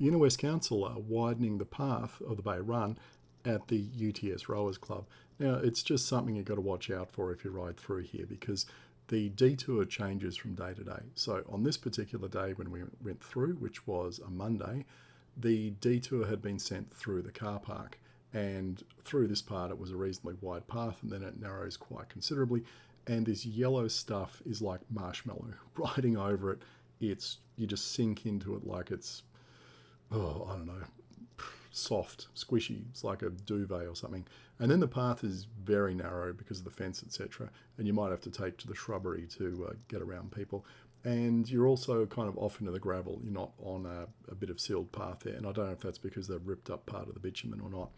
the Inner West Council are widening the path of the Bay Run at the UTS Rowers Club. Now, it's just something you've got to watch out for if you ride through here, because the detour changes from day to day. So on this particular day when we went through, which was a Monday, the detour had been sent through the car park, and through this part it was a reasonably wide path, and then it narrows quite considerably, and this yellow stuff is like marshmallow. Riding over it, you just sink into it like it's, oh, I don't know, soft, squishy. It's like a duvet or something. And then the path is very narrow because of the fence, etc. And you might have to take to the shrubbery to get around people. And you're also kind of off into the gravel. You're not on a bit of sealed path there. And I don't know if that's because they've ripped up part of the bitumen or not.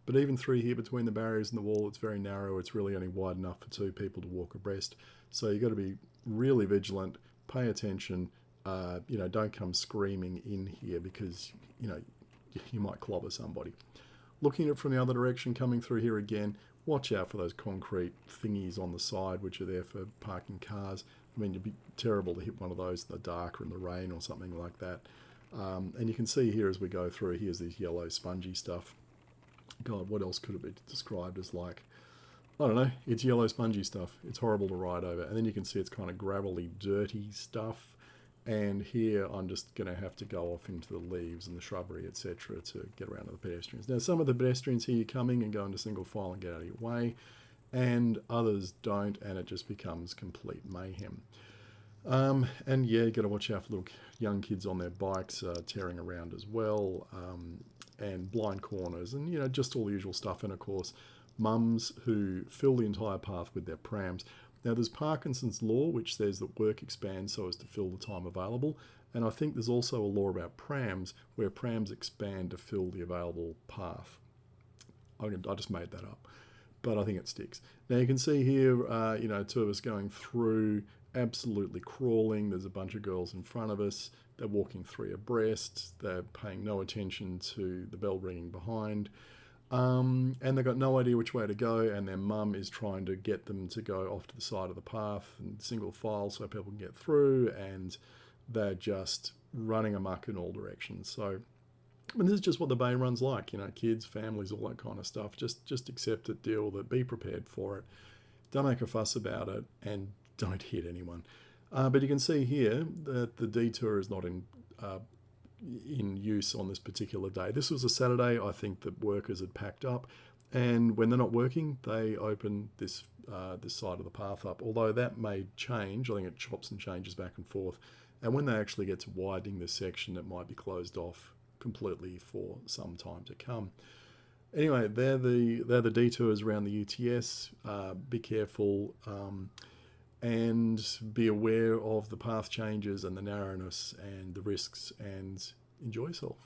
But even through here between the barriers and the wall, it's very narrow. It's really only wide enough for two people to walk abreast. So you've got to be really vigilant, pay attention. Don't come screaming in here because, you might clobber somebody. Looking at it from the other direction, coming through here again, watch out for those concrete thingies on the side which are there for parking cars. I mean, it'd be terrible to hit one of those in the dark or in the rain or something like that. And you can see here as we go through, here's this yellow spongy stuff. God, what else could it be described as like? I don't know. It's yellow spongy stuff. It's horrible to ride over. And then you can see it's kind of gravelly, dirty stuff. And here I'm just going to have to go off into the leaves and the shrubbery, etc., to get around to the pedestrians. Now, some of the pedestrians here coming and go into single file and get out of your way, and others don't, and it just becomes complete mayhem. And yeah, you've got to watch out for little young kids on their bikes tearing around as well, and blind corners, and just all the usual stuff. And of course, mums who fill the entire path with their prams. Now, there's Parkinson's law, which says that work expands so as to fill the time available. And I think there's also a law about prams, where prams expand to fill the available path. I just made that up, but I think it sticks. Now, you can see here, two of us going through, absolutely crawling. There's a bunch of girls in front of us. They're walking three abreast. They're paying no attention to the bell ringing behind. And they've got no idea which way to go, and their mum is trying to get them to go off to the side of the path and single file so people can get through, and they're just running amok in all directions. So, this is just what the Bay Run's like, kids, families, all that kind of stuff. Just accept it, deal with it, be prepared for it. Don't make a fuss about it, and don't hit anyone. But you can see here that the detour is not in use on this particular day. This was a Saturday. I think that workers had packed up, and when they're not working, they open this side of the path up. Although that may change. I think it chops and changes back and forth. And when they actually get to widening this section, it might be closed off completely for some time to come. Anyway, they're the detours around the UTS. Be careful. And be aware of the path changes and the narrowness and the risks, and enjoy yourself.